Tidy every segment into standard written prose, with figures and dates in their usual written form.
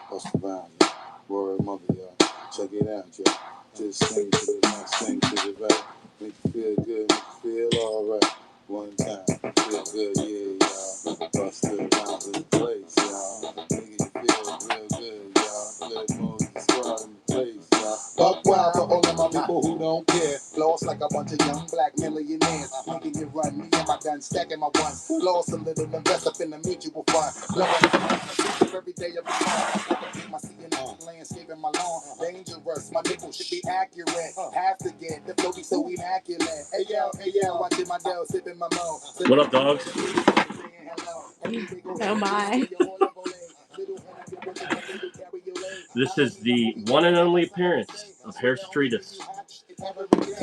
Bust around, y'all. Word mother, y'all. Check it out, y'all. Just sing to the left, sing to the right. Make you feel good, make you feel alright. One time, feel good, yeah, y'all. Bust around in the place, y'all. Make you feel real good, y'all. Good Moses squad in the place, y'all. Buck wild for all of my people who don't care. Lost like a bunch of young black millionaires. Making you run, me and my gun stacking my ones. Lost a little, invest up in the mutual fund. Every day of the time. My CNN landscaping my lawn. Dangerous, my nipples should be accurate. Have to get the flow be so immaculate. Hey yo, watching my Dell sipping my mo. What up, dogs? Oh my. This is the one and only appearance of Hare Steetus.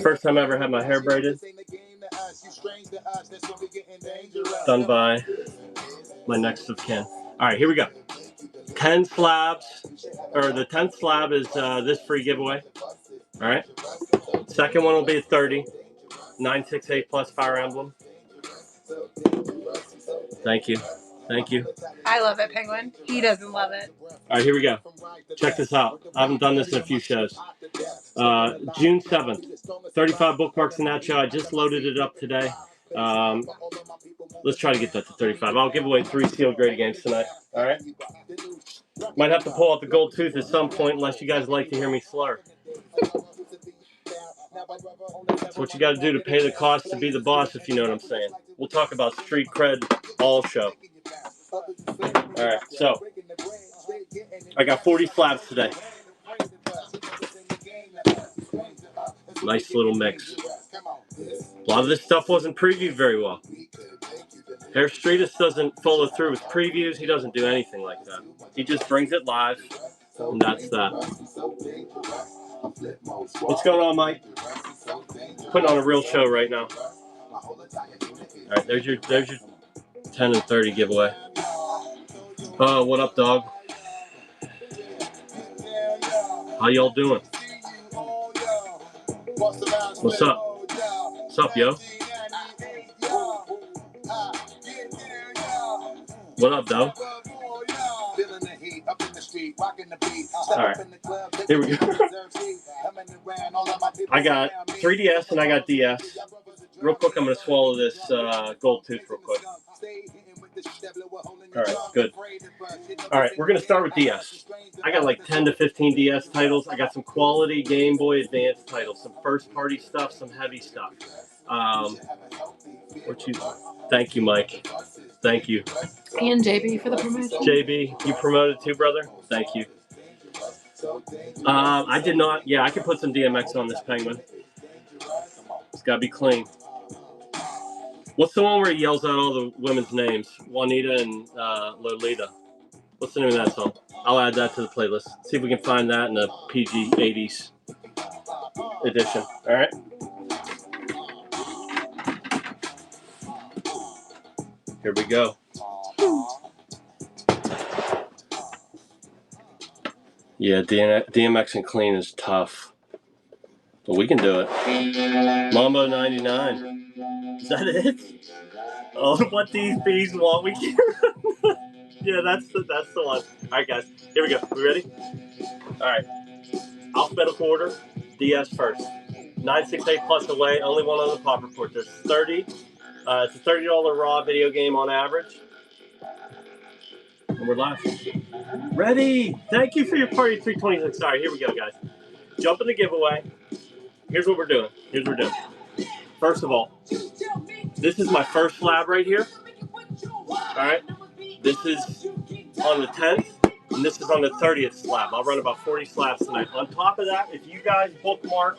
First time I ever had my hair braided. Done by my next of kin. Alright, here we go. 10 slabs, or the 10th slab is this free giveaway. Alright. Second one will be 30. 968 plus Fire Emblem. Thank you. Thank you. I love it, Penguin. He doesn't love it. Alright, here we go. Check this out. I haven't done this in a few shows. June 7th. 35 bookmarks in that show. I just loaded it up today. Let's try to get that to 35. I'll give away 3 sealed graded games tonight. Alright? Might have to pull out the gold tooth at some point unless you guys like to hear me slur. That's what you got to do to pay the cost to be the boss, if you know what I'm saying. We'll talk about street cred all show. Alright, so I got 40 slabs today. Nice little mix. A lot of this stuff wasn't previewed very well. Hare Steetus doesn't follow through with previews. He doesn't do anything like that. He just brings it live, and that's that. What's going on, Mike? Putting on a real show right now. All right, there's your 10 and 30 giveaway. Oh, what up, dog? How y'all doing? What's up? What's up, yo? What up, though? Alright, here we go. I got 3DS and I got DS. Real quick, I'm going to swallow this gold tooth real quick. Alright, good. Alright, we're going to start with DS. I got like 10 to 15 DS titles. I got some quality Game Boy Advance titles, some first-party stuff, some heavy stuff. Thank you, Mike. Thank you. And JB for the promotion. JB, you promoted too, brother? Thank you. I did not. Yeah, I could put some DMX on this Penguin. It's got to be clean. What's the one where he yells out all the women's names? Juanita and Lolita. What's the name of that song? I'll add that to the playlist. See if we can find that in the PG 80s edition. All right? Here we go. Yeah, DMX and clean is tough. But we can do it. Mambo 99. Is that it? Oh, what these bees want, we can. Yeah, that's the one. All right, guys, here we go. We ready? All right. Alphabetical order. DS first. 968 plus away. Only one on the pop report. There's 30. It's a $30 raw video game on average. And we're live. Ready? Thank you for your party 326. All right, here we go, guys. Jump in the giveaway. Here's what we're doing. First of all, this is my first slab right here. All right. This is on the 10th, and this is on the 30th slab. I'll run about 40 slabs tonight. On top of that, if you guys bookmark,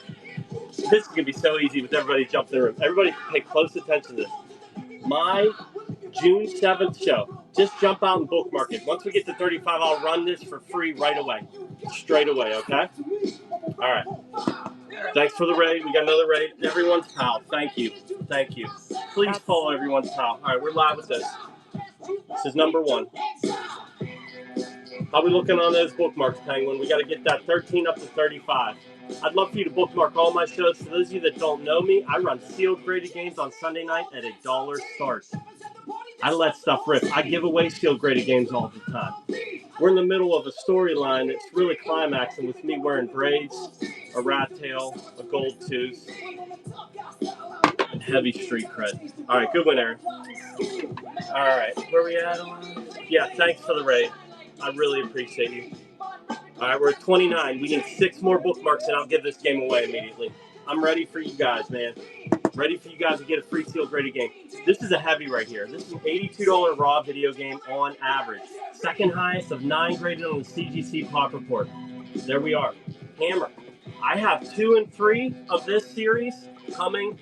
this is going to be so easy with everybody jumping in the room. Everybody pay close attention to this. My June 7th show, just jump out and bookmark it. Once we get to 35, I'll run this for free right away. Straight away, okay? All right. Thanks for the raid. We got another raid. Everyone's pal. Thank you. Thank you. Please follow everyone's pal. All right, we're live with this. This is number 1. How we looking on those bookmarks, Penguin? We got to get that 13 up to 35. I'd love for you to bookmark all my shows. For those of you that don't know me, I run sealed graded games on Sunday night at $1 start. I let stuff rip. I give away sealed graded games all the time. We're in the middle of a storyline that's really climaxing with me wearing braids, a rat tail, a gold tooth, and heavy street cred. All right, good one, Aaron. All right, where we at? Yeah, thanks for the raid. I really appreciate you. All right, we're at 29. We need 6 more bookmarks, and I'll give this game away immediately. I'm ready for you guys, man. Ready for you guys to get a free sealed graded game. This is a heavy right here. This is an $82 raw video game on average. Second highest of 9 graded on the CGC Pop Report. There we are. Hammer. I have 2 and 3 of this series coming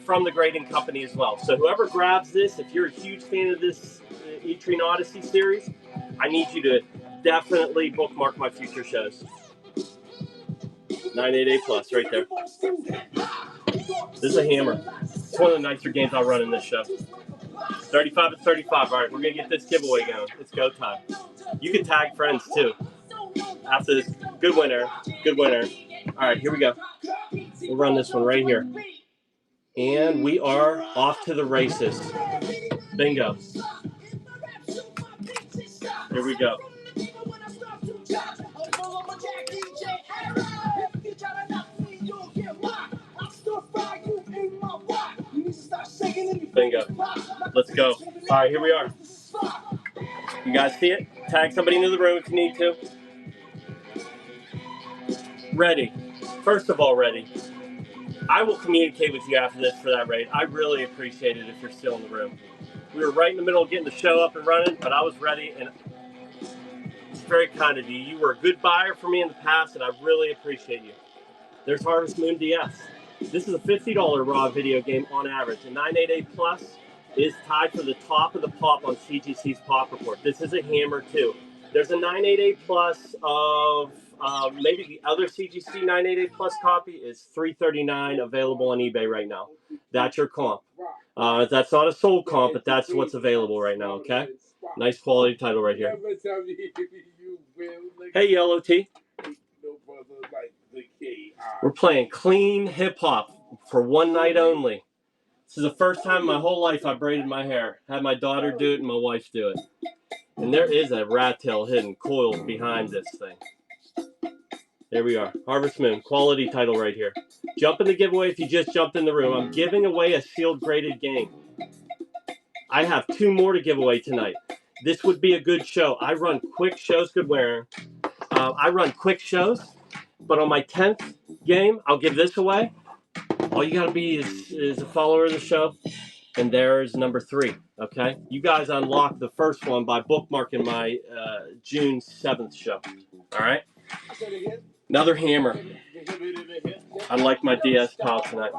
from the grading company as well. So whoever grabs this, if you're a huge fan of this Etrian Odyssey series, I need you to definitely bookmark my future shows. 988 plus right there. This is a hammer. It's one of the nicer games I'll run in this show. 35 and 35. All right, we're going to get this giveaway going. It's go time. You can tag friends too. After this, good winner. Good winner. All right, here we go. We'll run this one right here. And we are off to the races. Bingo. Here we go. Bingo. Let's go. All right, here we are. You guys see it? Tag somebody into the room if you need to. Ready. First of all, ready. I will communicate with you after this for that raid. I really appreciate it if you're still in the room. We were right in the middle of getting the show up and running, but I was ready, and it's very kind of you. You were a good buyer for me in the past, and I really appreciate you. There's Harvest Moon DS. This is a $50 raw video game on average. A 988 plus is tied for the top of the pop on CGC's Pop Report. This is a hammer too. There's a 988 plus of maybe the other CGC 988 plus copy is $339 available on eBay right now. That's your comp. That's not a sold comp, but that's what's available right now. Okay, nice quality title right here. Hey, Yellow T. We're playing clean hip hop for one night only. This is the first time in my whole life I braided my hair. Had my daughter do it and my wife do it. And there is a rat tail hidden coiled behind this thing. There we are. Harvest Moon. Quality title right here. Jump in the giveaway if you just jumped in the room. I'm giving away a sealed graded game. I have 2 more to give away tonight. This would be a good show. I run quick shows. Good wearing. I run quick shows. But on my 10th game, I'll give this away. All you got to be is a follower of the show. And there's number 3, okay? You guys unlock the first one by bookmarking my June 7th show, all right? Another hammer. I like my DS pal tonight.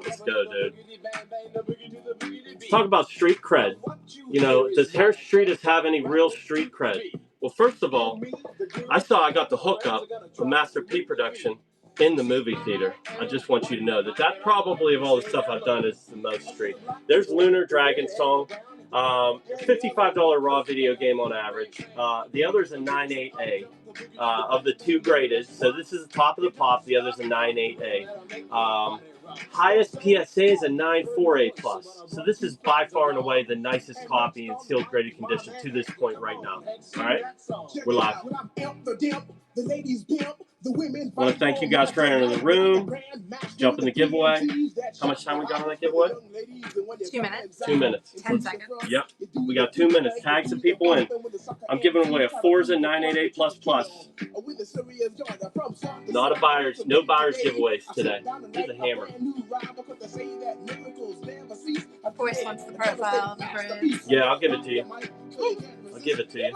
Let's go, dude. Let's talk about street cred. You know, does Hare Steetus have any real street cred? Well, first of all, I got the hookup for Master P production in the movie theater. I just want you to know that probably of all the stuff I've done is the most street. There's Lunar Dragon Song, $55 raw video game on average. The other's a 9.8A of the 2 graded. So this is the top of the pop. The other's a 9.8A. Highest PSA is a 9.4A plus. So this is by far and away the nicest copy in sealed graded condition to this point right now. All right, we're live. I want to thank you guys for entering the room. Jump in the giveaway. How much time we got on that giveaway? 2 minutes. 2 minutes. 10 seconds. Yep. We got 2 minutes. Tag some people in. I'm giving away a Forza 988 plus plus. Not a buyer's, no buyer's giveaways today. This is a hammer. Voice wants the profile, the bridge. Yeah, I'll give it to you. I'll give it to you.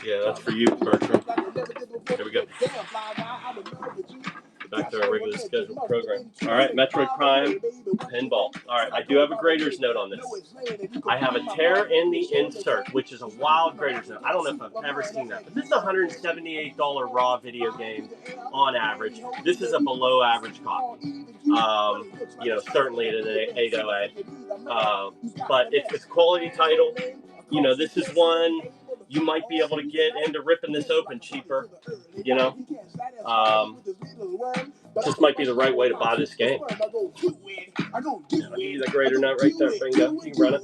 Yeah, that's for you. Back to our regularly scheduled program. All right, Metroid Prime Pinball. All right, I do have a grader's note on this. I have a tear in the insert, which is a wild grader's note. I don't know if I've ever seen that, but this is a $178 raw video game on average. This is a below average copy. You know, certainly at an 808. But it's a quality title. You know, this is one you might be able to get into ripping this open cheaper, you know. This might be the right way to buy this game. I'll give you the grader note right there, Bingo. You can run it.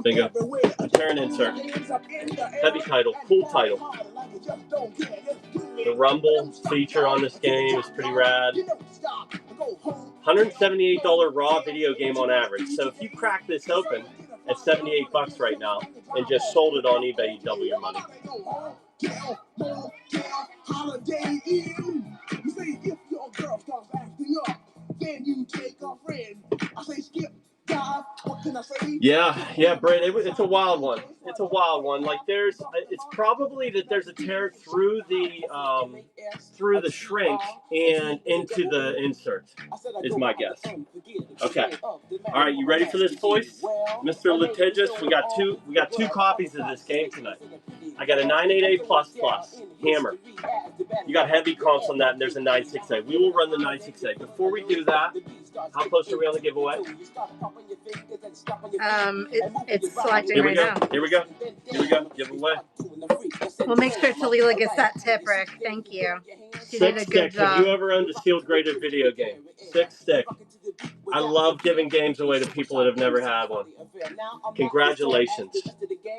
Bingo. A turn insert. Heavy title, cool title. The rumble feature on this game is pretty rad. $178 raw video game on average. So if you crack this open at $78 right now and just sold it on eBay, you double your money. Yeah, Braided. It's a wild one. It's a wild one. Like it's probably that there's a tear through the shrink and into the insert. Is my guess. Okay. All right, you ready for this, boys? Mr. Litigious, we got two copies of this game tonight. I got a 988++, Hammer. You got heavy comps on that, and there's a 968. We will run the 968. Before we do that, how close are we on the giveaway? It's selecting right now. Here we go. Giveaway. We'll make sure Talila gets that tip, Rick. Thank you. She did a good job. Have you ever owned a sealed graded video game? 6 stick. I love giving games away to people that have never had one. Congratulations.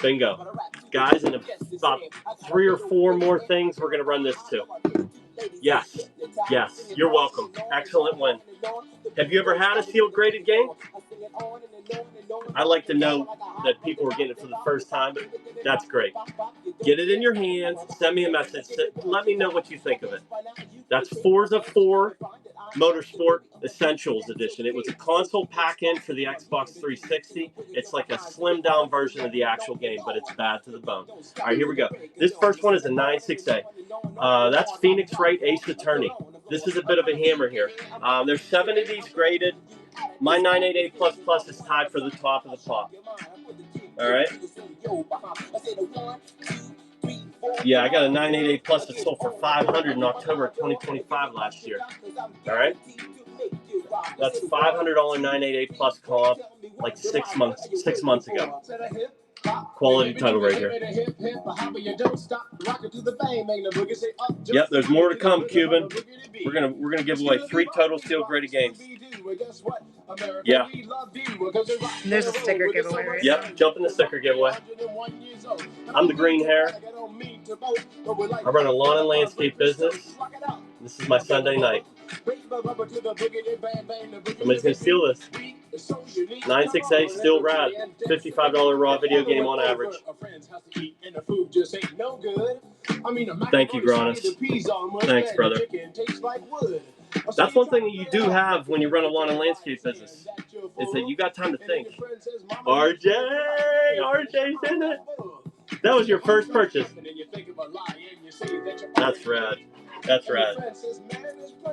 Bingo. Guys, in about 3 or 4 more things, we're going to run this too. Yes. You're welcome. Excellent win. Have you ever had a sealed graded game? I like to know that people are getting it for the first time, but that's great. Get it in your hands. Send me a message. Let me know what you think of it. That's Forza 4 Motorsport Essentials Edition. It was a console pack-in for the Xbox 360. It's like a slimmed-down version of the actual game, but it's bad to the bone. All right, here we go. This first one is a 968. That's Phoenix Wright Ace Attorney. This is a bit of a hammer here. There's 7 of these graded. My 988++ is tied for the top of the pop. All right. Yeah, I got a 988+ that sold for $500 in October of 2025 last year. All right. That's $500 988+ comp, like 6 months ago. Quality title right here. Yep, there's more to come, Cuban. We're gonna give away 3 total sealed graded games. Yeah. There's a sticker giveaway, right? Yep, jump in the sticker giveaway. I'm the Green Hare. I run a lawn and landscape business. This is my Sunday night. Somebody's gonna steal this. 968, still rad. $55 raw video game on average. Thank you, Gronis. Thanks, brother. That's one thing that you do have when you run a lawn and landscape business, is that you got time to think. RJ's in it. That was your first purchase. That's rad.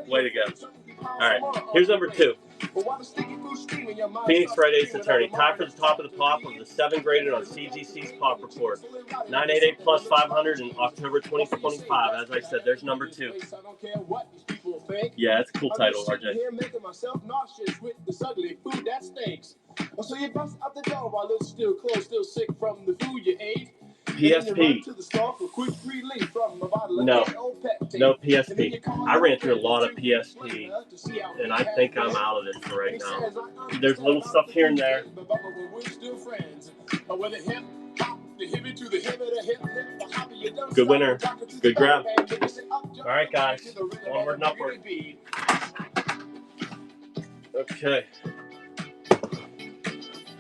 Way to go. All right, here's number 2. Phoenix Wright Ace Attorney. Tied for the top of the pop of the 7 graded on CGC's Pop Report. 988+ 500 in October 2025. As I said, there's number 2. Yeah, it's a cool title, RJ. PSP. No PSP. I ran through a lot of PSP, and I think I'm out of it for right now. There's little stuff here and there. Good winner. Good grab. All right, guys. Onward and upward. Okay.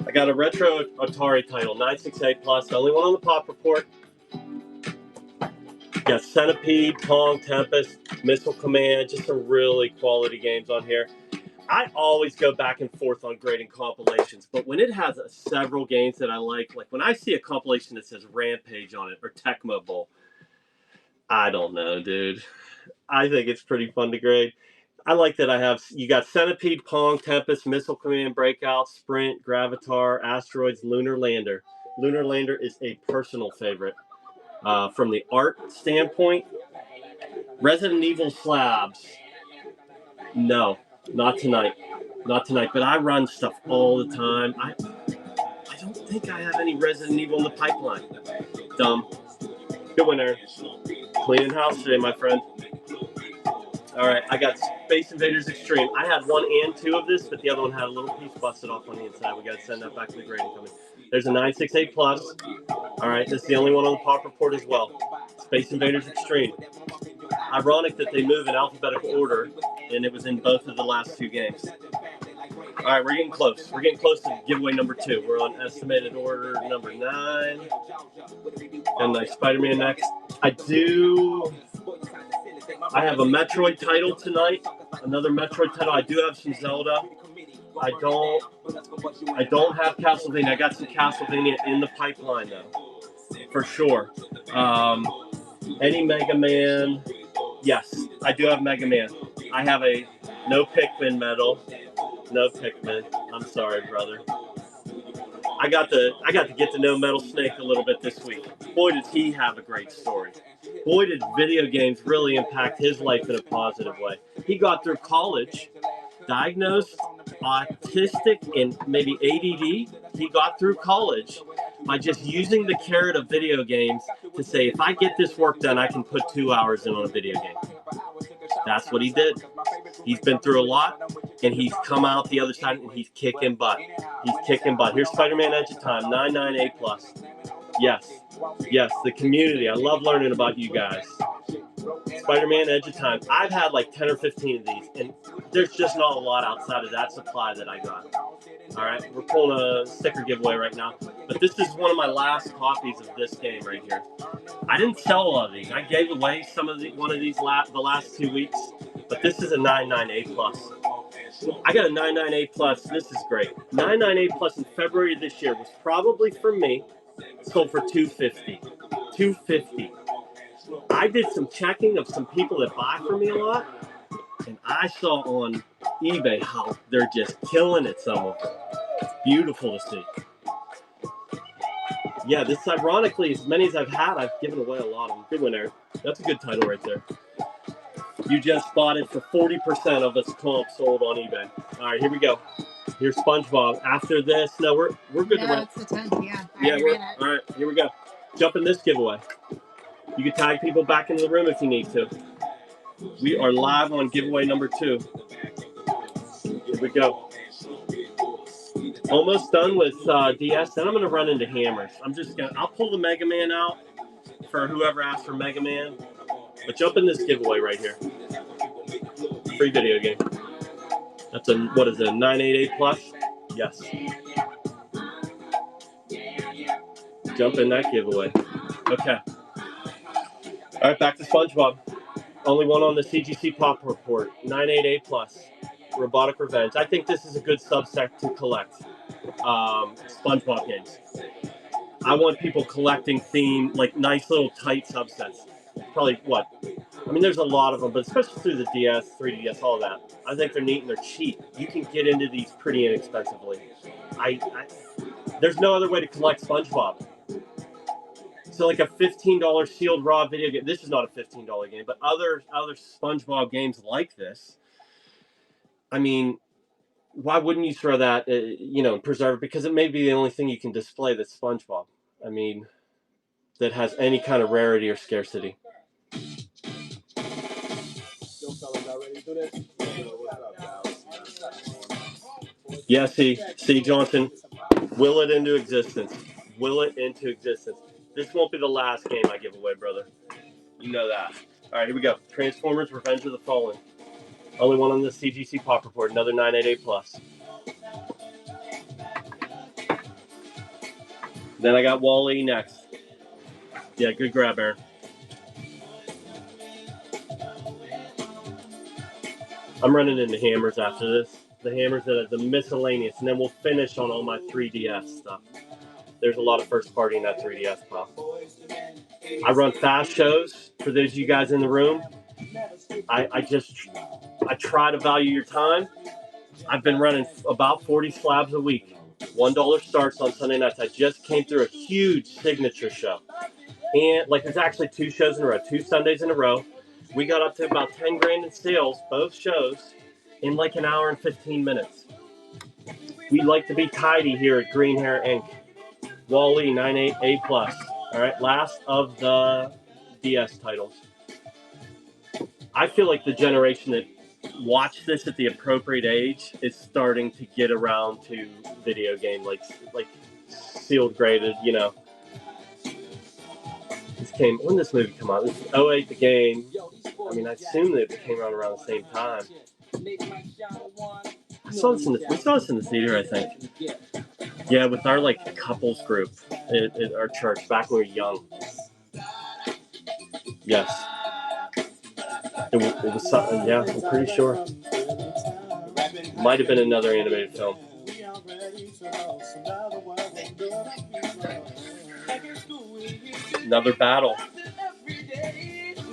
I got a retro Atari title, 968+, the only one on the Pop Report. Got Centipede, Pong, Tempest, Missile Command, just some really quality games on here. I always go back and forth on grading compilations, but when it has several games that I like when I see a compilation that says Rampage on it or Tecmo Bowl, I don't know, dude. I think it's pretty fun to grade. I like that you got Centipede, Pong, Tempest, Missile Command, Breakout, Sprint, Gravatar, Asteroids, Lunar Lander. Lunar Lander is a personal favorite. From the art standpoint, Resident Evil Slabs. No, not tonight. Not tonight, but I run stuff all the time. I don't think I have any Resident Evil in the pipeline. Dumb. Good one, Aaron. Cleaning house today, my friend. All right, I got Space Invaders Extreme. I had 1 and 2 of this, but the other one had a little piece busted off on the inside. We got to send that back to the grading company. There's a 968 Plus. All right, this is the only one on the pop report as well. Space Invaders Extreme. Ironic that they move in alphabetical order, and it was in both of the last 2 games. All right, we're getting close. We're getting close to giveaway number 2. We're on estimated order number 9. And my Spider-Man next. I have a Metroid title tonight. Another Metroid title. I do have some Zelda. I don't have Castlevania. I got some Castlevania in the pipeline though, for sure. Any Mega Man? Yes, I do have Mega Man. I have a no Pikmin medal. No Pikmin. I'm sorry, brother. I got to get to know Metal Snake a little bit this week. Boy, does he have a great story. Boy, did video games really impact his life in a positive way. He got through college, diagnosed autistic and maybe ADD. He got through college by just using the carrot of video games to say, if I get this work done, I can put 2 hours in on a video game. That's what he did. He's been through a lot, and he's come out the other side, and he's kicking butt. He's kicking butt. Here's Spider-Man Edge of Time, 998 plus. Yes, the community. I love learning about you guys. Spider-Man Edge of Time. I've had like 10 or 15 of these, and there's just not a lot outside of that supply that I got. All right, we're pulling a sticker giveaway right now, but this is one of my last copies of this game right here. I didn't sell a lot of these. I gave away one of these the last 2 weeks, but this is a 998 plus. I got a 998 plus. This is great. 998 plus in February of this year was probably for me. Sold for $250. $250. I did some checking of some people that buy for me a lot, and I saw on eBay how they're just killing it. Some of them. Beautiful to see. Yeah, this ironically, as many as I've had, I've given away a lot of them. Good one, Eric. That's a good title right there. You just bought it for 40% of its comp sold on eBay. All right, here we go. Here's SpongeBob. After this, no, we're good to run. It's the 10th, yeah. All right, here we go. Jump in this giveaway. You can tag people back into the room if you need to. We are live on giveaway number 2. Here we go. Almost done with DS. Then I'm going to run into hammers. I'll pull the Mega Man out for whoever asked for Mega Man. But jump in this giveaway right here. Free video game. That's a 988 plus? Yes. Jump in that giveaway. Okay. All right, back to SpongeBob. Only one on the CGC Pop Report. 988 plus. Robotic Revenge. I think this is a good subset to collect. SpongeBob games. I want people collecting like nice little tight subsets. Probably what? I mean, there's a lot of them, but especially through the DS, 3DS, all that. I think they're neat and they're cheap. You can get into these pretty inexpensively. There's no other way to collect SpongeBob. So like a $15 sealed raw video game. This is not a $15 game, but other SpongeBob games like this. I mean, why wouldn't you throw that, preserve it? Because it may be the only thing you can display that's SpongeBob. I mean, that has any kind of rarity or scarcity. Yeah, see, Johnson, will it into existence. Will it into existence. This won't be the last game I give away, brother. You know that. All right, here we go. Transformers: Revenge of the Fallen. Only one on the CGC Pop Report. Another 988 plus. Then I got Wall-E next. Yeah, good grab, Aaron. I'm running into hammers after this. the hammers, the miscellaneous, and then we'll finish on all my 3DS stuff. There's a lot of first party in that 3DS pile. I run fast shows for those of you guys in the room. I try to value your time. I've been running about 40 slabs a week. $1 starts on Sunday nights. I just came through a huge signature show. And like there's actually 2 shows in a row, 2 Sundays in a row. We got up to about 10 grand in sales, both shows, in like an hour and 15 minutes. We like to be tidy here at Green Hare Inc. Wally 98A+. All right, last of the DS titles. I feel like the generation that watched this at the appropriate age is starting to get around to video game, like sealed graded, you know. When did this movie come out? This is 08, the game. I mean, I assume that it came out around the same time. We saw this in the theater, I think. Yeah, with our like couples group at our church back when we were young. Yes. It was something, yeah, I'm pretty sure. Might have been another animated film. Another battle.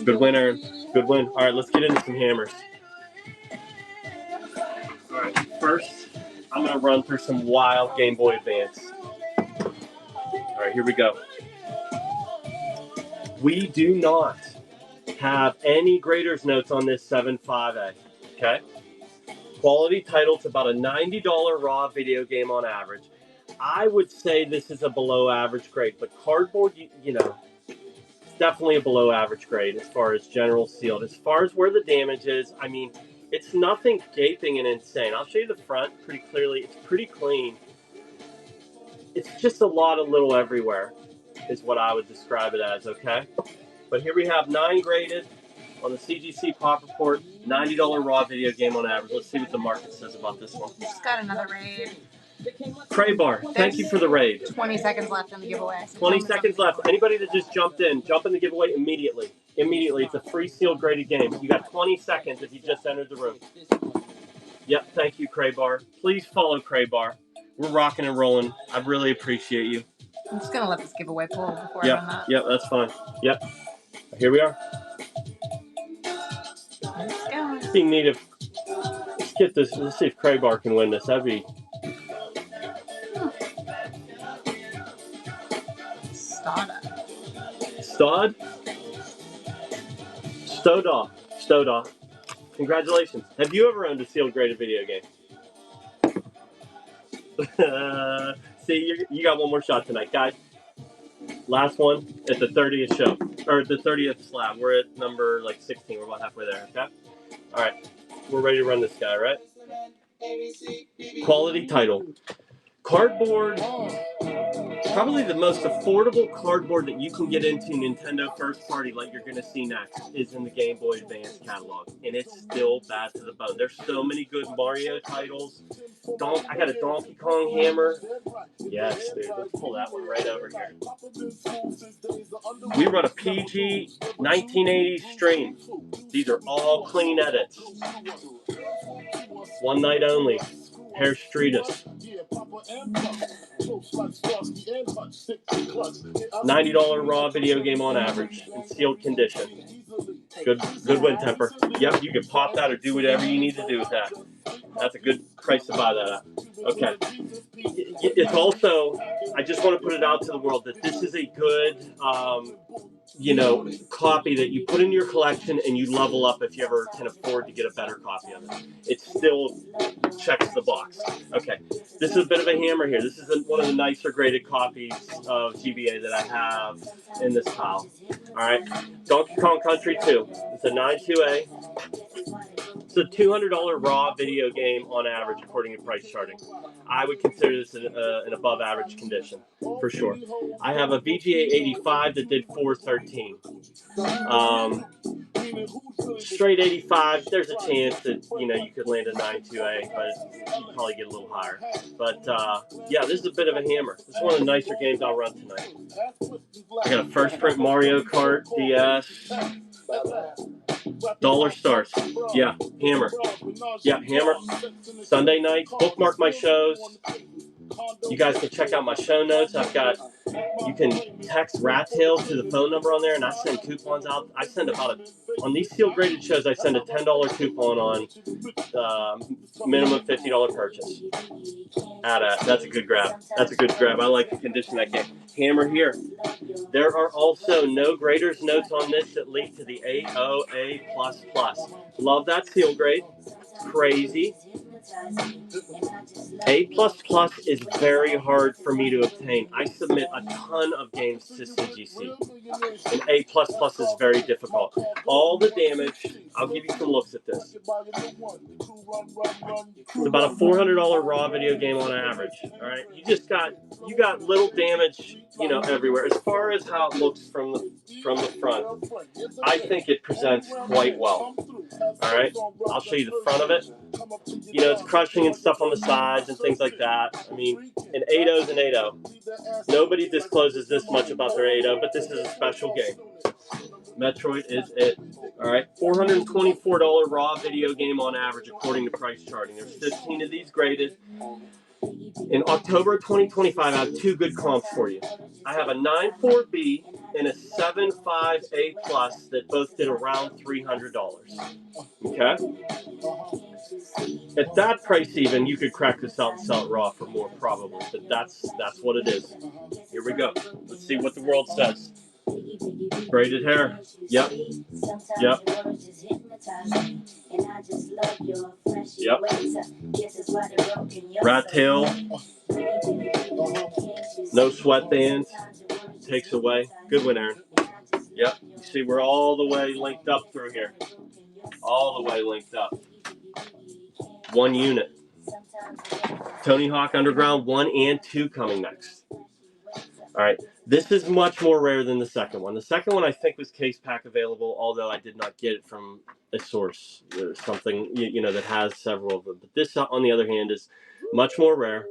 Good win, Aaron. Good win. All right, let's get into some hammers. All right, first, I'm going to run through some wild Game Boy Advance. All right, here we go. We do not have any grader's notes on this 7.5A, okay? Quality title, it's about a $90 raw video game on average. I would say this is a below average grade, but cardboard, you know, it's definitely a below average grade as far as general sealed. As far as where the damage is, I mean, it's nothing gaping and insane. I'll show you the front pretty clearly. It's pretty clean. It's just a lot of little everywhere is what I would describe it as, okay? But here we have 9 graded on the CGC Pop Report, $90 raw video game on average. Let's see what the market says about this one. Just got another raid. Craybar, thank you for the raid. 20 seconds left in the giveaway. So 20 seconds left. Anybody that just jumped in, jump in the giveaway immediately. Immediately. It's a free sealed graded game. You got 20 seconds if you just entered the room. Yep, thank you, Craybar. Please follow Craybar. We're rocking and rolling. I really appreciate you. I'm just going to let this giveaway pull before I run that. Yep, that's fine. Yep. Here we are. Let's go. It'd be neat if, let's get this, let's see if Craybar can win this. That'd be. Stod? Stodaw. Congratulations. Have you ever owned a sealed graded video game? See, you got one more shot tonight, guys. Last one at the 30th show, or the 30th slab. We're at number like 16. We're about halfway there, okay? All right, we're ready to run this guy, right? Quality title. Cardboard, probably the most affordable cardboard that you can get into Nintendo first party like you're going to see next is in the Game Boy Advance catalog. And it's still bad to the bone. There's so many good Mario titles. I got a Donkey Kong hammer. Yes, dude. Let's pull that one right over here. We run a PG 1980s stream. These are all clean edits. One night only. Hare Steetus. $90 raw video game on average in sealed condition. Good win, Temper. Yep, you can pop that or do whatever you need to do with that. That's a good price to buy that at. Okay. It's also, I just want to put it out to the world that this is a good, copy that you put in your collection and you level up if you ever can afford to get a better copy of it. It still checks the box. Okay. This is a bit of a hammer here. This is one of the nicer graded copies of GBA that I have in this pile. All right. Donkey Kong Country 2. It's a 9.2A. It's a $200 raw video game on average, according to price charting. I would consider this an above average condition, for sure. I have a VGA 85 that did 413. Straight 85, there's a chance that, you could land a 9.2A, but you'd probably get a little higher. But, yeah, this is a bit of a hammer. This is one of the nicer games I'll run tonight. I got a first print Mario Kart DS. Dollar stars. Yeah, Hammer. Yeah, Hammer. Sunday nights. Bookmark my shows. You guys can check out my show notes. You can text Rat Tail to the phone number on there, and I send coupons out. I send on these sealed graded shows, I send a $10 coupon on minimum $50 purchase. That's a good grab. That's a good grab. I like the condition of that game. Hammer here. There are also no grader's notes on this that lead to the AOA++. Love that seal grade. Crazy. A++ is very hard for me to obtain. I submit a ton of games to CGC, and A++ is very difficult. All the damage, I'll give you some looks at this. It's about a $400 raw video game on average. All right, you got little damage, everywhere. As far as how it looks from the front, I think it presents quite well. All right, I'll show you the front of it. It's crushing and stuff on the sides and things like that. I mean, an 8.0 is an 8.0. Nobody discloses this much about their 8.0, but this is a special game. Metroid is it. All right, $424 raw video game on average according to price charting. There's 15 of these graded. In October 2025, I have two good comps for you. I have a 9.4B and a 7.5A+ that both did around $300. Okay? At that price even, you could crack this out and sell it raw for more probably, but that's what it is. Here we go. Let's see what the world says. Braided Hare. Yep. Yep. Yep. Rat tail. No sweatbands. Takes away. Good one, Aaron. Yep. You see, we're all the way linked up through here. All the way linked up. One unit. Tony Hawk Underground 1 and 2 coming next. All right. This is much more rare than the second one. The second one I think was case pack available, although I did not get it from a source or something that has several of them. But this, on the other hand, is much more rare.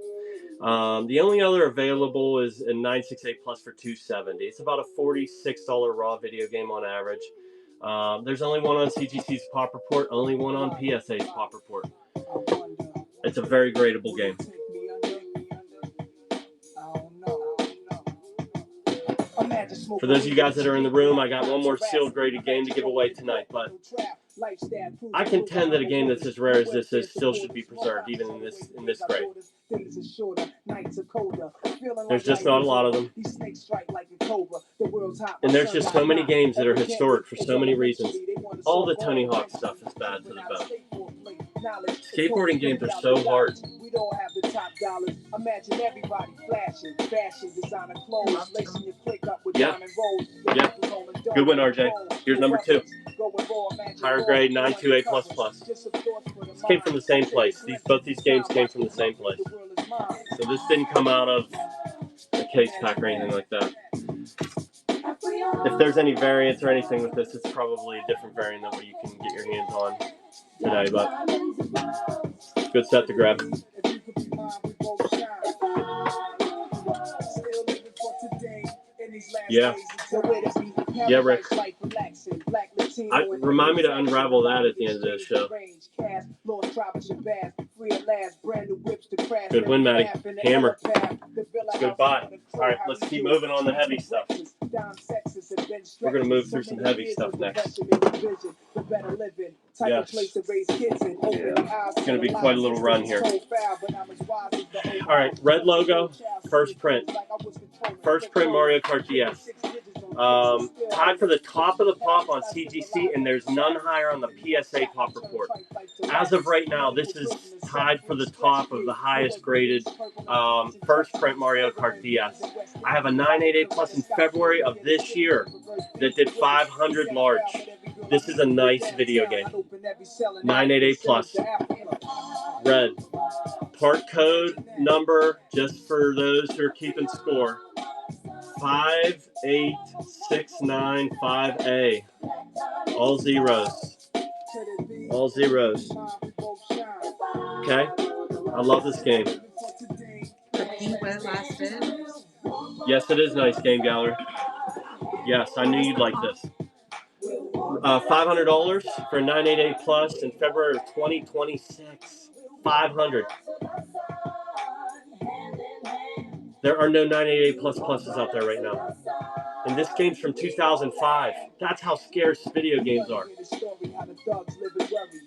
The only other available is a 968 Plus for $270. It's about a $46 raw video game on average. There's only one on CGC's Pop Report, only one on PSA's Pop Report. It's a very gradable game. For those of you guys that are in the room, I got one more sealed graded game to give away tonight, but I contend that a game that's as rare as this is still should be preserved, even in this grade. There's just not a lot of them. And there's just so many games that are historic for so many reasons. All the Tony Hawk stuff is bad to the bone. Skateboarding games are so hard. We don't have the top dollars. Imagine everybody flashing, fashion, designer clothes, lacing your click up with diamond rolls. Yeah. Good one, RJ. Here's number 2. Higher grade 928++. This came from the same place. Both these games came from the same place. So this didn't come out of a case pack or anything like that. If there's any variants or anything with this, it's probably a different variant than what you can get your hands on today, but good set to grab. Yeah. Yeah, Rick. Remind me to unravel that at the end of the show. Good win, Maddie. Hammer. Goodbye. All right, let's keep moving on the heavy stuff. We're going to move through some heavy stuff next. Yes. It's going to be quite a little run here. All right, red logo, first print. First print Mario Kart DS. Tied for the top of the pop on CGC, and there's none higher on the PSA Pop Report. As of right now, this is tied for the top of the highest graded first print Mario Kart DS. I have a 988 Plus in February of this year that did 500 large. This is a nice video game. 988 Plus. Red. Part code number, just for those who are keeping score. 58695A. All zeros. All zeros. Okay? I love this game. Yes, it is nice, Game Gallery. Yes, I knew you'd like this. $500 for a 988 plus in February of 2026. $500. There are no 988 plus pluses out there right now. And this game's from 2005. That's how scarce video games are.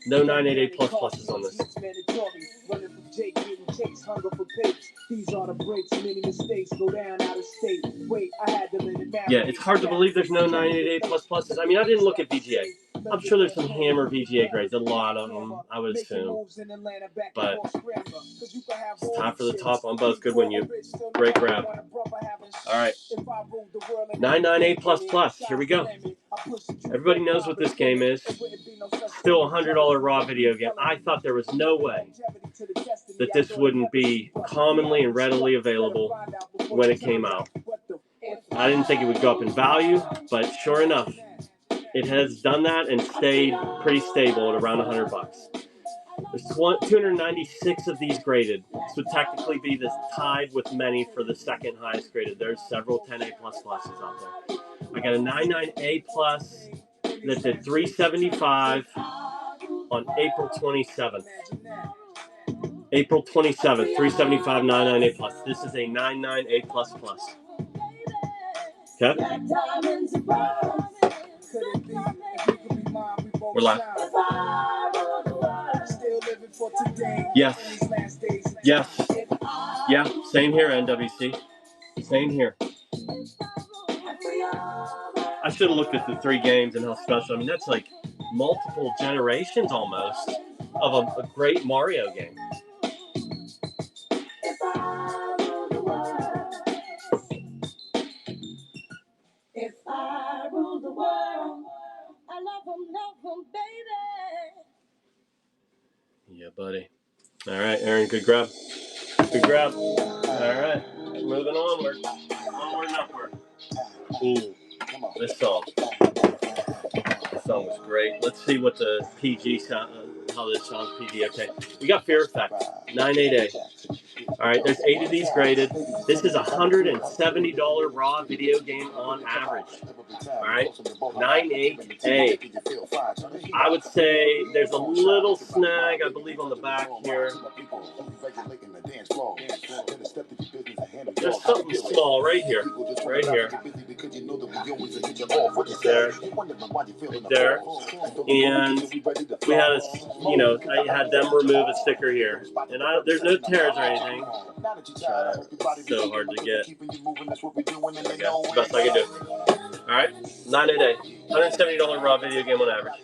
No 988 plus pluses on this. Yeah, it's hard to believe there's no 988 plus pluses. I mean, I didn't look at VGA. I'm sure there's some Hammer VGA grades, a lot of them, I would assume. But it's time for the top on both. Good one, you. Great grab. All right. 998 plus plus. Here we go. Everybody knows what this game is. Still a $100 raw video game. I thought there was no way that this wouldn't be commonly and readily available when it came out. I didn't think it would go up in value, but sure enough, it has done that and stayed pretty stable at around $100. There's 296 of these graded. This would technically be tied with many for the second highest graded. There's several 10A plus pluses out there. I got a 99A plus that did 375 on April 27th. April 27th, 375 99A plus. This is a 99A plus plus. Okay? We're live. Yes. Yes. Yeah, same here, NWC. Same here. I should have looked at the 3 games and how special. I mean, that's like multiple generations almost of a great Mario game. If I rule the world, I love them, baby. Yeah, buddy. All right, Aaron, good grab. Good grab. All right, moving onward. Onward and upward. Ooh, this song. This song was great. Let's see what the PG sound, how this sounds PG. Okay, we got Fear Effect, 988. All right, there's 8 of these graded. This is a $170 raw video game on average. All right, 98A. I would say there's a little snag, I believe, on the back here. There's something small right here. Right here. There. There. And we had I had them remove a sticker here. And there's no tears or anything. So hard to get. There we go. Best I can do. Alright. 988. $170 raw video game on average.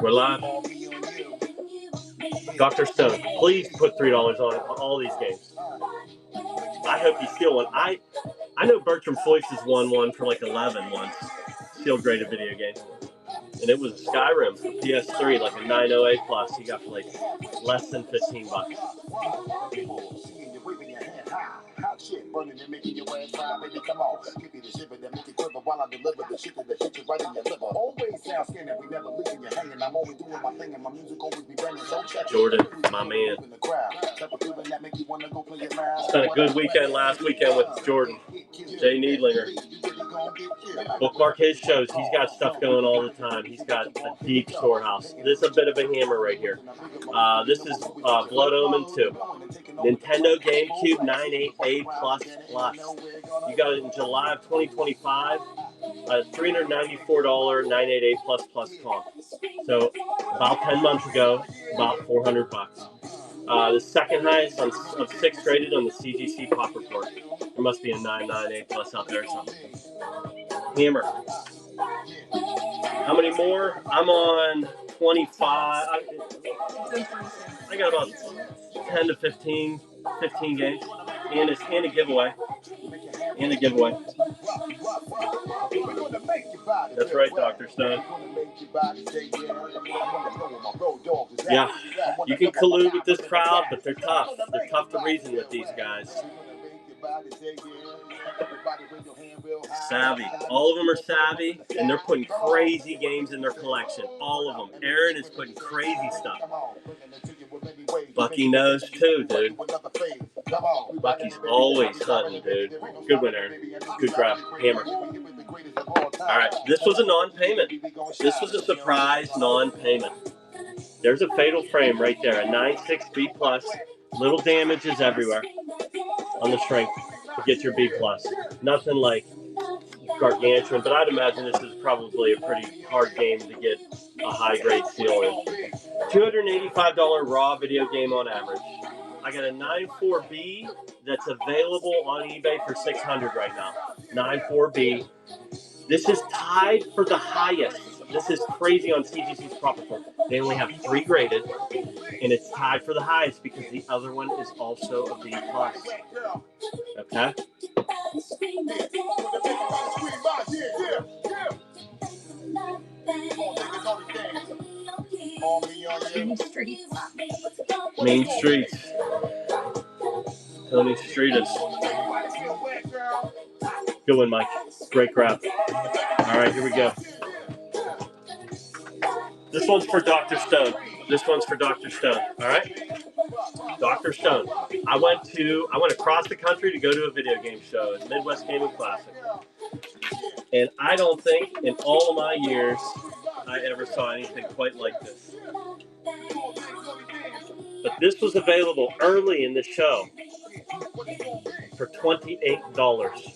We're live. Dr. Stone, please put $3 on all these games. I hope you steal one. I know Bertram Floyce has won one for like 11 once. Steel graded video game. And it was Skyrim for PS3, like a 908 plus. He got for like less than $15. Hot shit burning and making your ass fry, baby, come on. Give me the shiver that make it quiver while I deliver the shit that hit you right in your liver. Always sound skinny, we never leaving you hanging. I'm always doing my thing and my music always be banging. So check Jordan, my man. Spent a good weekend last weekend with Jordan. Jay Needlinger. Bookmark his shows. He's got stuff going all the time. He's got a deep storehouse. This is a bit of a hammer right here. This is Blood Omen 2. Nintendo GameCube 98A++. You got it in July of 2025. $394 988 plus cost. So about 10 months ago, about $400. The second highest of 6 graded on the CGC Pop Report. There must be a 998 plus out there or something. Hammer. How many more? I'm on 25. I got about 10 to 15 games. And a giveaway. And a giveaway. That's right, Dr. Stone. Yeah, you can collude with this crowd, but they're tough. They're tough to reason with these guys. Savvy. All of them are savvy, and they're putting crazy games in their collection. All of them. Aaron is putting crazy stuff. Bucky knows too, dude. Bucky's always hunting, dude. Good winner. Good grab. Hammer. All right, this was a non-payment. This was a surprise non-payment. There's a fatal frame right there, a 9.6 B+. Little damages everywhere on the string to get your B+. Nothing like gargantuan, but I'd imagine this is probably a pretty hard game to get a high-grade seal in. $285 raw video game on average. I got a 9.4B that's available on eBay for $600 right now. 9.4B. This is tied for the highest. This is crazy on CGC's profit form. They only have 3 graded, and it's tied for the highest because the other one is also a B+. Okay? Main Streets. Tony Steetus. Good one, Mike. Great grab. All right, here we go. This one's for Dr. Stone. This one's for Dr. Stone. All right? Dr. Stone. I went across the country to go to a video game show at Midwest Gaming Classic. And I don't think in all of my years I ever saw anything quite like this. But this was available early in the show for $28.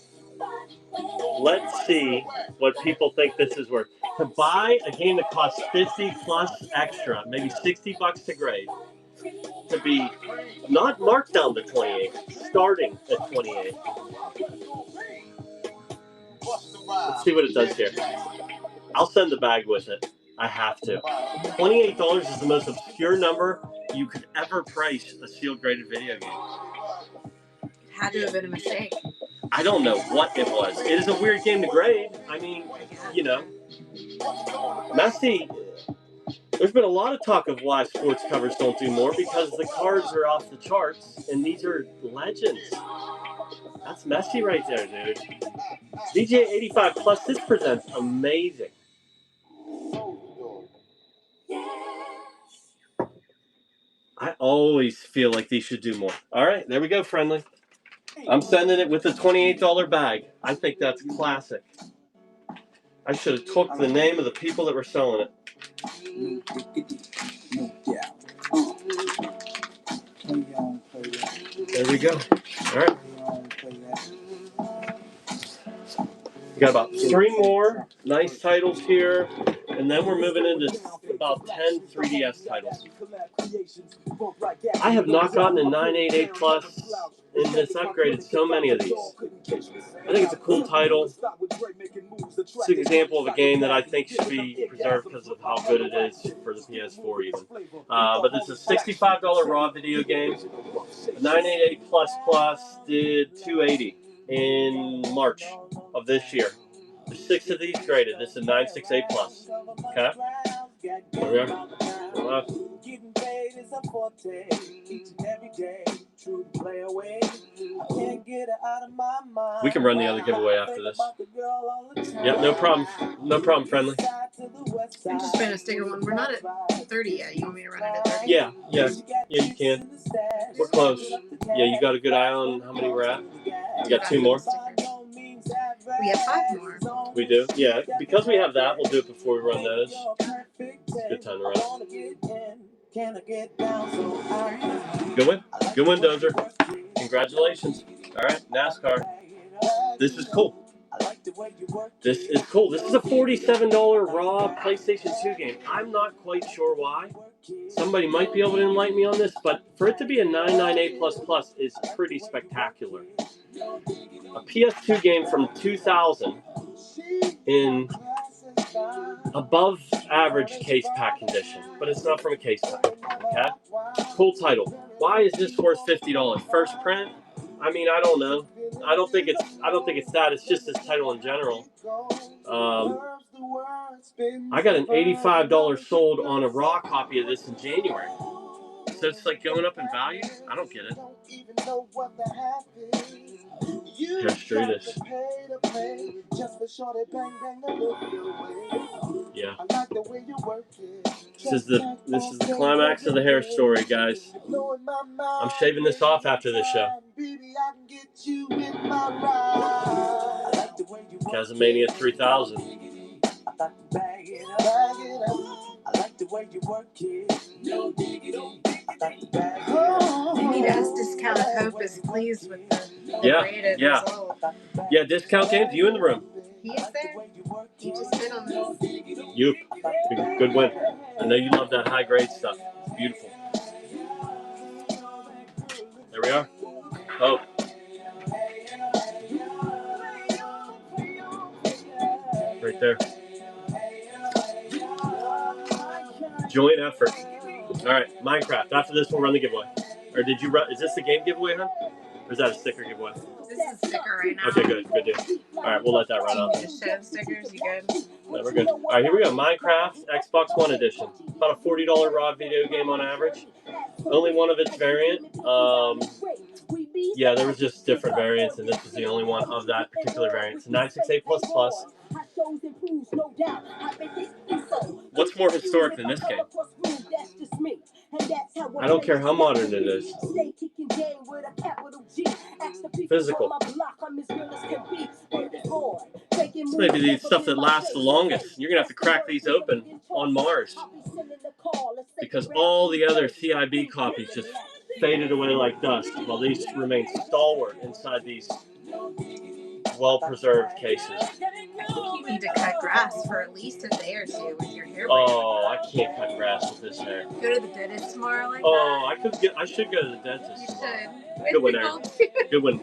Let's see what people think this is worth. To buy a game that costs 50 plus extra, maybe $60 to grade, to be not marked down to 28, starting at 28. Let's see what it does here. I'll send the bag with it. I have to. $28 is the most obscure number you could ever price a sealed graded video game. Had to have been a mistake. I don't know what it was. It is a weird game to grade. I mean, you know. Messy. There's been a lot of talk of why sports covers don't do more because the cards are off the charts, and these are legends. That's messy right there, dude. VGA 85 Plus, this presents amazing. I always feel like these should do more. All right, there we go, friendly. I'm sending it with a $28 bag. I think that's classic. I should have took the name of the people that were selling it. There we go. All right. We got about 3 more nice titles here, and then we're moving into about 10 3DS titles. I have not gotten a 988 Plus in this upgraded so many of these. I think it's a cool title. It's an example of a game that I think should be preserved because of how good it is for the PS4 even. But this is a $65 raw video game. The 988 Plus did $280 in March of this year. There's 6 of these graded. This is a 968 Plus. Okay? There we are. We can run the other giveaway after this. Yep, no problem. No problem, friendly. I'm just trying to sticker one. We're not at 30 yet. You want me to run it at 30? Yeah, you can. We're close. Yeah, you got a good eye on how many we're at? We got 2 more. We have 5 more. We do? Yeah, because we have that, we'll do it before we run those. It's a good time to run. Good win. Good win, Dozer. Congratulations. All right, NASCAR. This is cool. This is cool. This is a $47 raw PlayStation 2 game. I'm not quite sure why. Somebody might be able to enlighten me on this, but for it to be a 998 Plus is pretty spectacular. A PS2 game from 2000 in above average case pack condition, but it's not from a case pack. Okay? Cool title. Why is this worth $50? First print? I mean, I don't know. I don't think it's that. It's just this title in general. I got an $85 sold on a raw copy of this in January. So it's like going up in value? I don't get it. Here's Steetus. Yeah. This is the climax of the Hare story, guys. I'm shaving this off after this show. Casamania 3000. You need to ask Discount Hope is pleased with the Braided result. Yeah, Discount Games, you in the room. He is there? He just bid on this. You. Good win. I know you love that high grade stuff. It's beautiful. There we are. Oh. Right there. Joint effort. All right, Minecraft. After this, we'll run the giveaway. Or did you run? Is this the game giveaway, huh? Or is that a sticker giveaway? This is a sticker right now. Okay, good deal. All right, we'll let that run out. Just show stickers, you good? No, we're good. All right, here we go. Minecraft Xbox One Edition. About a $40 raw video game on average. Only one of its variant. Yeah, there was just different variants, and this was the only one of that particular variant. It's 968++. What's more historic than this game? I don't care how modern it is. Physical. This may be the stuff that lasts the longest. You're going to have to crack these open on Mars. Because all the other CIB copies just faded away like dust, while these remain stalwart inside these well-preserved cases. You need to cut grass for at least a day or two with your hair. Oh, I can't cut grass with this hair. Go to the dentist tomorrow like that? I should go to the dentist. You should. Good one, Aaron. Good one.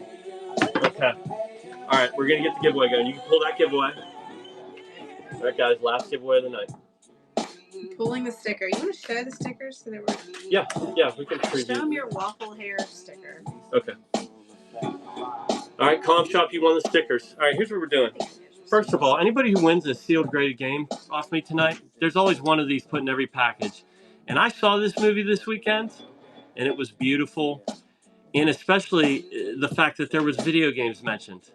Okay. All right, we're going to get the giveaway going. You can pull that giveaway. All right, guys, last giveaway of the night. Pulling the sticker. You want to show the stickers so that we're... Yeah, we can preview. Show them your waffle hair sticker. Okay. All right, Comp Shop, you won the stickers. All right, here's what we're doing. First of all, anybody who wins a sealed graded game off me tonight, there's always one of these put in every package. And I saw this movie this weekend, and it was beautiful. And especially the fact that there was video games mentioned.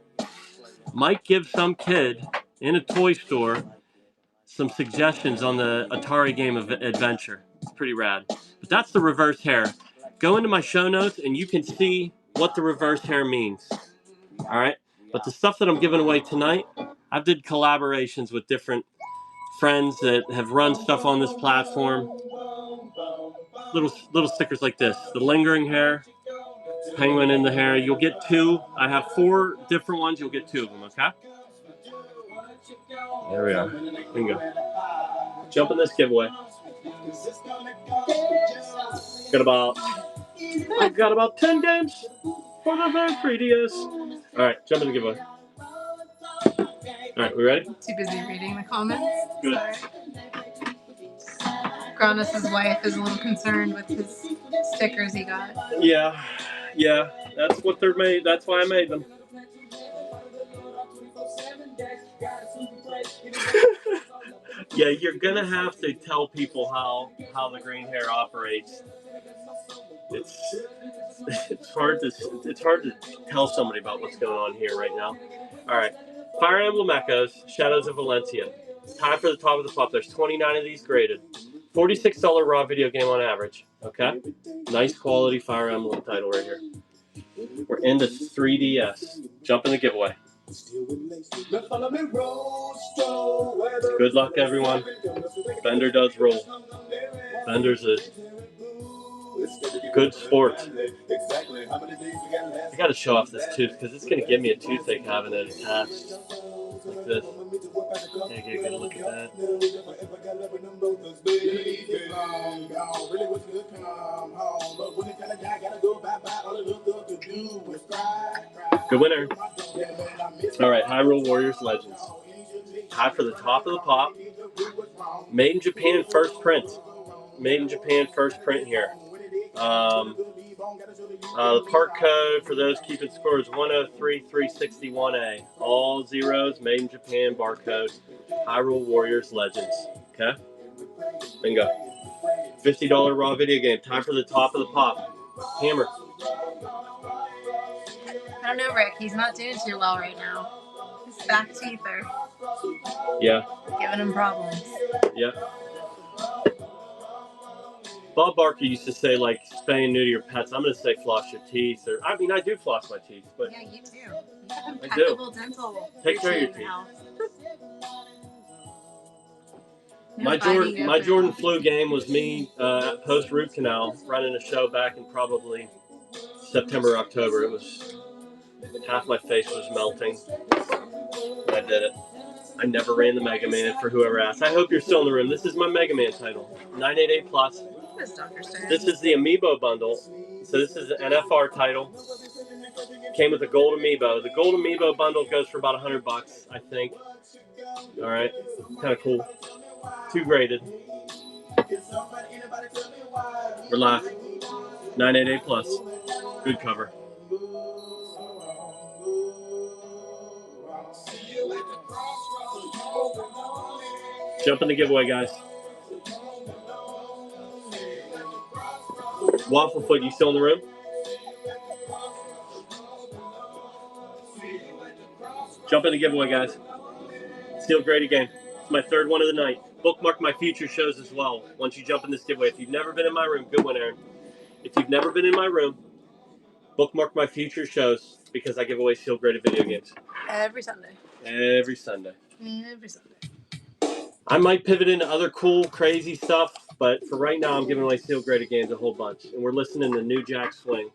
Might give some kid in a toy store some suggestions on the Atari game of adventure. It's pretty rad. But that's the reverse Hare. Go into my show notes, and you can see what the reverse Hare means. All right? But the stuff that I'm giving away tonight, I've did collaborations with different friends that have run stuff on this platform. Little stickers like this. The lingering Hare, penguin in the Hare. You'll get 2. I have 4 different ones. You'll get 2 of them, okay? There we are. Here we go. Jump in this giveaway. I've got about 10 games for the very 3DS. All right, jump in the giveaway. All right, we ready? Too busy reading the comments. Good. Kronos' wife is a little concerned with his stickers he got. Yeah, that's what they're made. That's why I made them. Yeah, you're gonna have to tell people how the green Hare operates. It's hard to tell somebody about what's going on here right now. All right, Fire Emblem Echoes, Shadows of Valencia. Time for the top of the pop. There's 29 of these graded. $46 raw video game on average. Okay, nice quality Fire Emblem title right here. We're into 3DS. Jump in the giveaway. Good luck, everyone. Bender does roll. Bender's a good sport. I gotta show off this tooth because it's gonna give me a toothache having it attached like this. Take a good look at that. Good winner. All right, Hyrule Warriors Legends. High for the top of the pop. Made in Japan, first print. Made in Japan, first print here. The part code for those keeping score is 103361A. All zeros, made in Japan, barcode. Hyrule Warriors Legends. Okay? Bingo. $50 raw video game. Time for the top of the pop. Hammer. I don't know, Rick. He's not doing too well right now. His back teeth are giving him problems. Yeah. Bob Barker used to say, like, spay and neuter your pets. I'm going to say floss your teeth. Or I mean, I do floss my teeth. But yeah, you do. You have impeccable dental. Take care of your teeth. My Jordan flu game was me post root canal running a show back in probably September, October. It was half my face was melting. I did it. I never ran the Mega Man for whoever asked. I hope you're still in the room. This is my Mega Man title. 988 plus. This is the Amiibo bundle. So this is an NFR title. Came with a gold Amiibo. The gold Amiibo bundle goes for about $100, I think. All right. Kind of cool. 2 graded. Relax. 988 plus. Good cover. Jump in the giveaway, guys. Wafflefoot, you still in the room? Jump in the giveaway, guys. Steel Grady game. It's my 3rd one of the night. Bookmark my future shows as well once you jump in this giveaway. If you've never been in my room, good one, Aaron. If you've never been in my room, bookmark my future shows because I give away Steel Graded video games. Every Sunday. Every Sunday. Every Sunday. I might pivot into other cool, crazy stuff, but for right now, I'm giving away Steel Graded games a whole bunch. And we're listening to New Jack Swing.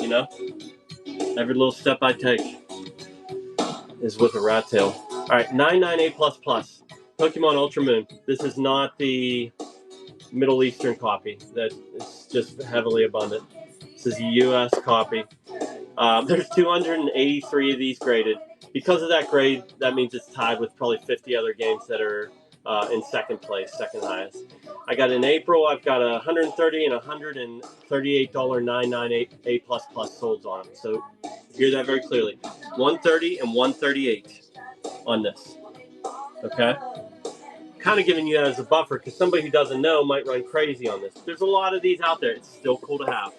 You know? Every little step I take is with a rat tail. All right, 998 plus. Pokemon Ultra Moon. This is not the Middle Eastern copy that is just heavily abundant. This is a U.S. copy. There's 283 of these graded. Because of that grade, that means it's tied with probably 50 other games that are in second place, second highest. I got in April, I've got $130 and $138 998 A++ solds on them. So hear that very clearly. $130 and $138 on this. Okay? Kind of giving you that as a buffer because somebody who doesn't know might run crazy on this. There's a lot of these out there. It's still cool to have.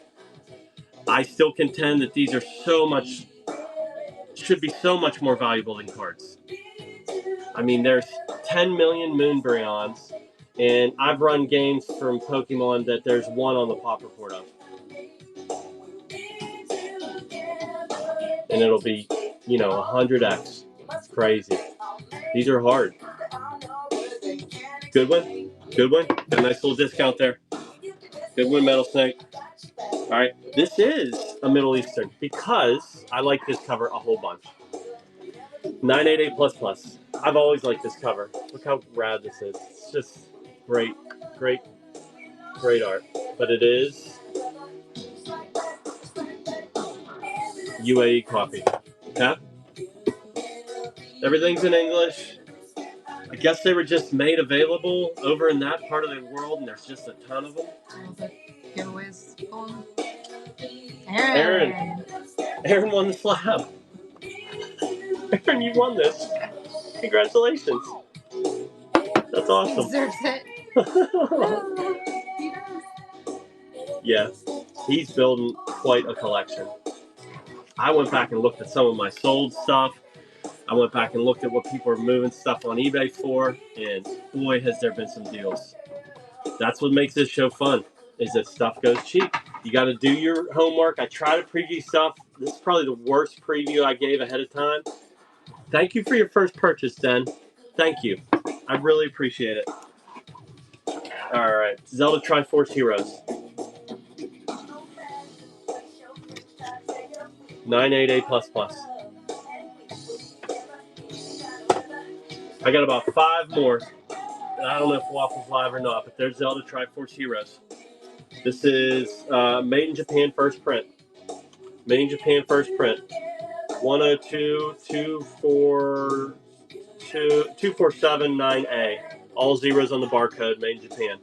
I still contend that these are should be so much more valuable than cards. I mean, there's 10 million Moonbryons, and I've run games from Pokemon that there's one on the pop report of. And it'll be, 100x. It's crazy. These are hard. Good one. Got a nice little discount there. Good one, Metal Snake. All right, this is a Middle Eastern because I like this cover a whole bunch. 988 plus. I've always liked this cover. Look how rad this is. It's just great art. But it is UAE copy. Okay? Everything's in English. I guess they were just made available over in that part of the world, and there's just a ton of them. Giveaways. Aaron won the slab. Aaron, you won this. Congratulations. That's awesome. Deserves it. Yeah, he's building quite a collection. I went back and looked at some of my sold stuff. I went back and looked at what people are moving stuff on eBay for, and boy, has there been some deals. That's what makes this show fun, is that stuff goes cheap. You got to do your homework. I try to preview stuff. This is probably the worst preview I gave ahead of time. Thank you for your first purchase, Den. Thank you. I really appreciate it. All right, Zelda Triforce Heroes. 988 plus. I got about 5 more. I don't know if Waffle's live or not, but there's Zelda Triforce Heroes. This is made in Japan first print. 1022479A. All zeros on the barcode, made in Japan.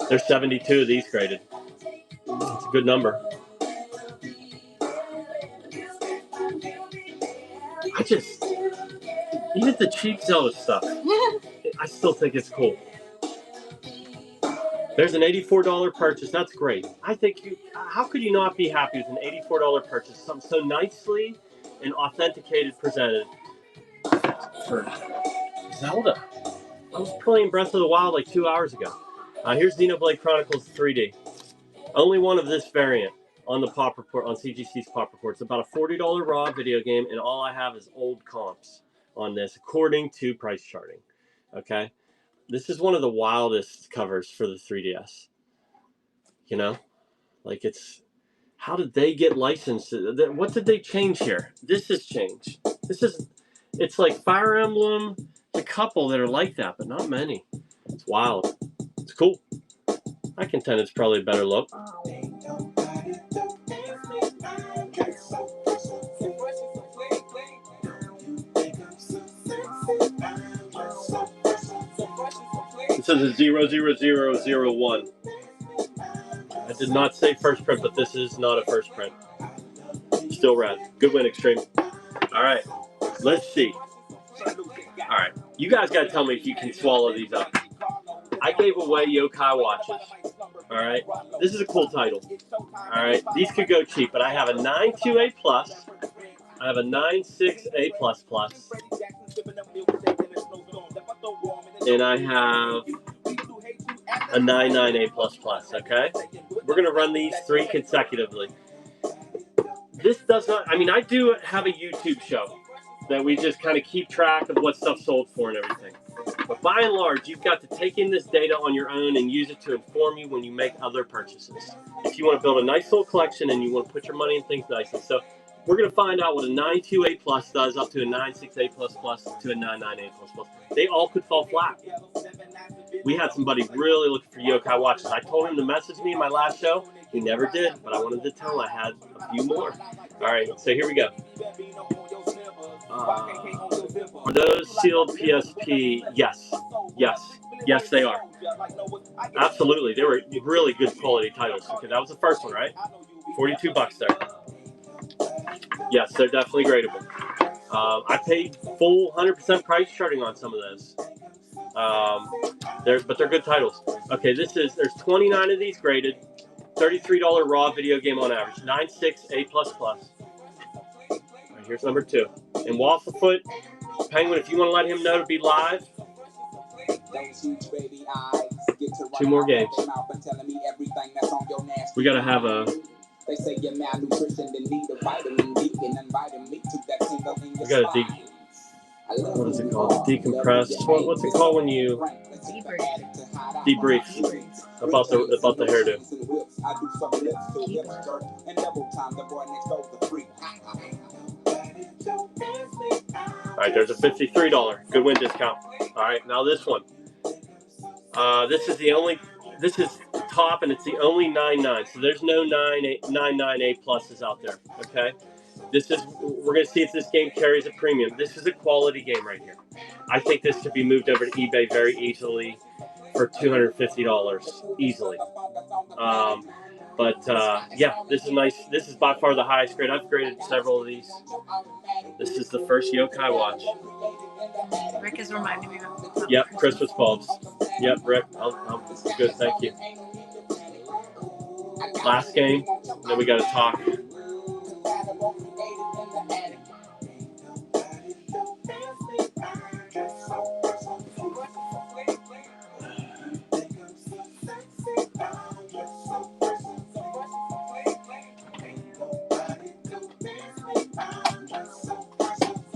There's 72 of these graded. It's a good number. Even the cheap Zelda stuff. I still think it's cool. There's an $84 purchase. That's great. I think how could you not be happy with an $84 purchase? Something so nicely and authenticated presented for Zelda. I was playing Breath of the Wild like 2 hours ago. Here's Xenoblade Chronicles 3D. Only one of this variant on the Pop Report, on CGC's Pop Report. It's about a $40 raw video game, and all I have is old comps on this, according to price charting. Okay? This is one of the wildest covers for the 3DS. You know? Like, it's... How did they get licensed? What did they change here? This has changed. It's like Fire Emblem. There's a couple that are like that, but not many. It's wild. It's cool. I contend it's probably a better look. This is a 00001. I did not say first print, but this is not a first print. Still rad. Good win, Extreme. All right, let's see. All right, you guys got to tell me if you can swallow these up. I gave away yokai watches. All right, this is a cool title. All right, these could go cheap, but I have a 9.2A+. I have a 9.6A++. And I have a 9.9A++, okay? We're going to run these 3 consecutively. This does not, I mean, I do have a YouTube show that we just kind of keep track of what stuff sold for and everything. But by and large, you've got to take in this data on your own and use it to inform you when you make other purchases. If you want to build a nice little collection and you want to put your money in things nicely. So we're going to find out what a 9.2A+ does up to a 9.6A++ to a 9.9A++. They all could fall flat. We had somebody really looking for yokai watches. I told him to message me in my last show. He never did, but I wanted to tell him I had a few more. All right, so here we go. Are those sealed PSP? Yes. Yes. Yes, they are. Absolutely. They were really good quality titles. Okay, that was the first one, right? $42 there. Yes, they're definitely gradable. I paid full 100% price charting on some of those. But they're good titles. Okay, there's 29 of these graded. $33 raw video game on average. 9.6A++. All right, here's number 2. And Wafflefoot, Penguin, if you want to let him know to be live. 2 more games. We got to have a... They say you're malnutrition, then need a vitamin D and inviting me to that single thing. We got to what is it called? Decompress. What's it called when you debrief about the hairdo? All right, there's a $53 good win discount. All right, now this one. This is top, and it's the only 9.9. So there's no 9.9A+ out there. Okay. We're going to see if this game carries a premium. This is a quality game right here. I think this could be moved over to eBay very easily for $250 easily. Yeah, this is nice. This is by far the highest grade. I've graded several of these. This is the first yokai watch. Rick is reminding me of the Yep, Christmas bulbs. Yep, Rick. I'm good, thank you. Last game, then we got to talk.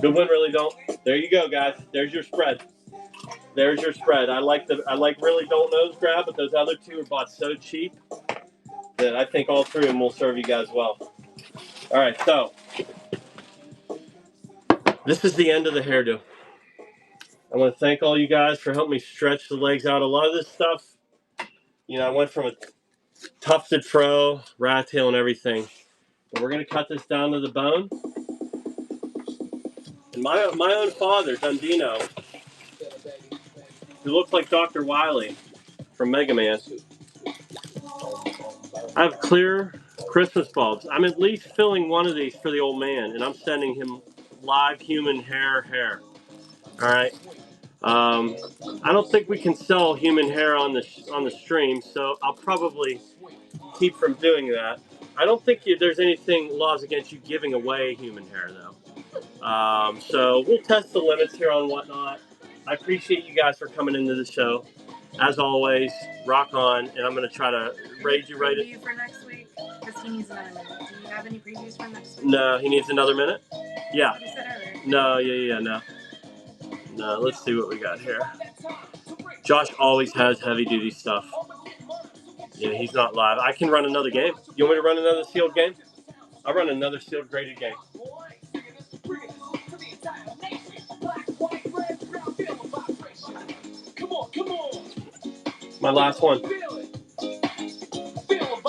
Good one, really don't. There you go, guys. There's your spread. There's your spread. I like really don't nose grab, but those other 2 are bought so cheap that I think all 3 of them will serve you guys well. All right, so this is the end of the hairdo. I want to thank all you guys for helping me stretch the legs out. A lot of this stuff, I went from a tufted fro, rat tail, and everything. But we're going to cut this down to the bone. And my own father, Dundino, who looks like Dr. Wily from Mega Man. I have clear Christmas bulbs. I'm at least filling one of these for the old man, and I'm sending him live human hair. All right. I don't think we can sell human hair on the stream, so I'll probably keep from doing that. I don't think there's anything laws against you giving away human hair though. So we'll test the limits here on whatnot. I appreciate you guys for coming into the show. As always, rock on, and I'm going to try to raid you right in. For next week, because he needs another minute. Do you have any previews for next week? No, he needs another minute? Yeah. You said earlier. No, no. No, let's see what we got here. Josh always has heavy-duty stuff. Yeah, he's not live. I can run another game. You want me to run another sealed game? I'll run another sealed graded game. My last one.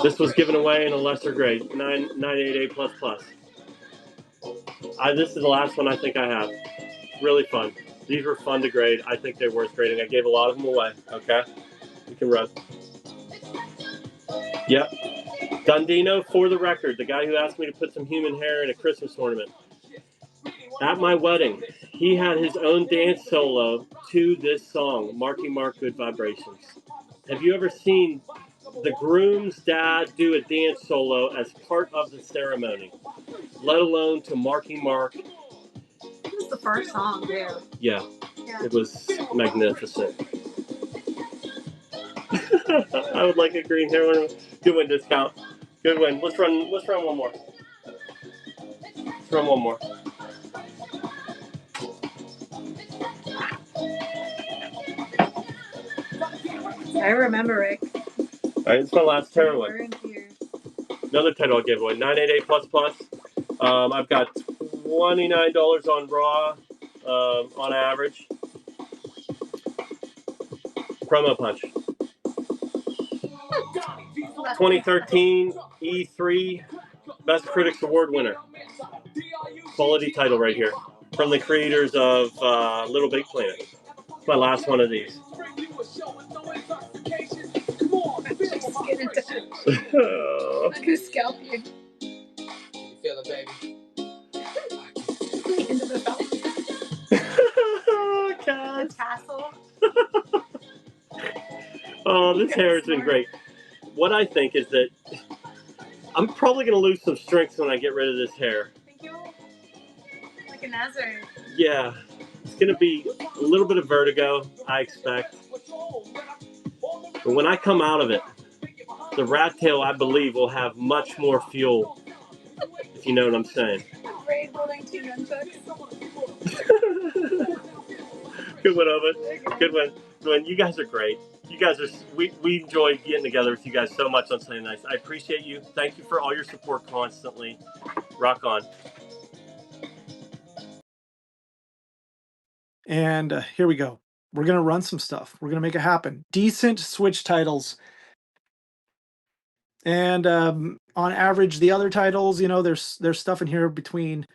This was given away in a lesser grade, 988++. This is the last one I think I have. Really fun. These were fun to grade. I think they're worth grading. I gave a lot of them away. Okay, you can run. Yep. Dundino, for the record, the guy who asked me to put some human hair in a Christmas ornament. At my wedding, he had his own dance solo to this song, Marky Mark, Good Vibrations. Have you ever seen the groom's dad do a dance solo as part of the ceremony, let alone to Marky Mark? This was the first song, too. Yeah. It was magnificent. I would like a green hair one. Good win discount. Good win. Let's run one more. Let's run one more. I remember, Rick. All right, it's my last Terra one. Another title I'll give away. 988++. I've got $29 on Raw on average. Promo punch. 2013 E3 Best Critics Award winner. Quality title right here. From the creators of Little Big Planet. It's my last one of these. I'm gonna scalp you. You feel it, baby? Into the belt. God. The tassel. Oh, this hair has been great. What I think is that I'm probably going to lose some strength when I get rid of this hair. Thank you. Like a Nazareth. Yeah. It's going to be a little bit of vertigo, I expect. But when I come out of it, the rat tail, I believe, will have much more fuel, if you know what I'm saying. Braid holding 2 nunchucks. Good one, Owen. Good one. Good one. You guys are great. You guys are. We enjoy getting together with you guys so much on Sunday nights. I appreciate you. Thank you for all your support constantly. Rock on. And here we go. We're going to run some stuff. We're going to make it happen. Decent Switch titles. And on average, the other titles, you know, there's stuff in here between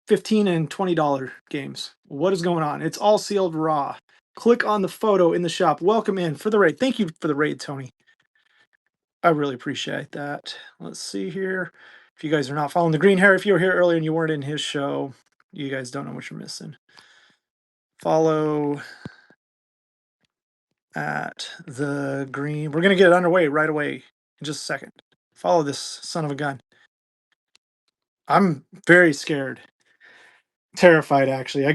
$15 and $20 games. What is going on? It's all sealed raw. Click on the photo in the shop. Welcome in for the raid. Thank you for the raid, Tony. I really appreciate that. Let's see here. If you guys are not following the green hair, if you were here earlier and you weren't in his show, you guys don't know what you're missing. Follow at the green. We're going to get underway right away in just a second. Follow this son of a gun. I'm very scared. Terrified, actually.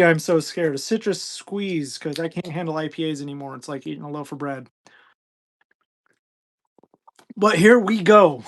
I'm so scared. A citrus squeeze because I can't handle IPAs anymore. It's like eating a loaf of bread. But here we go.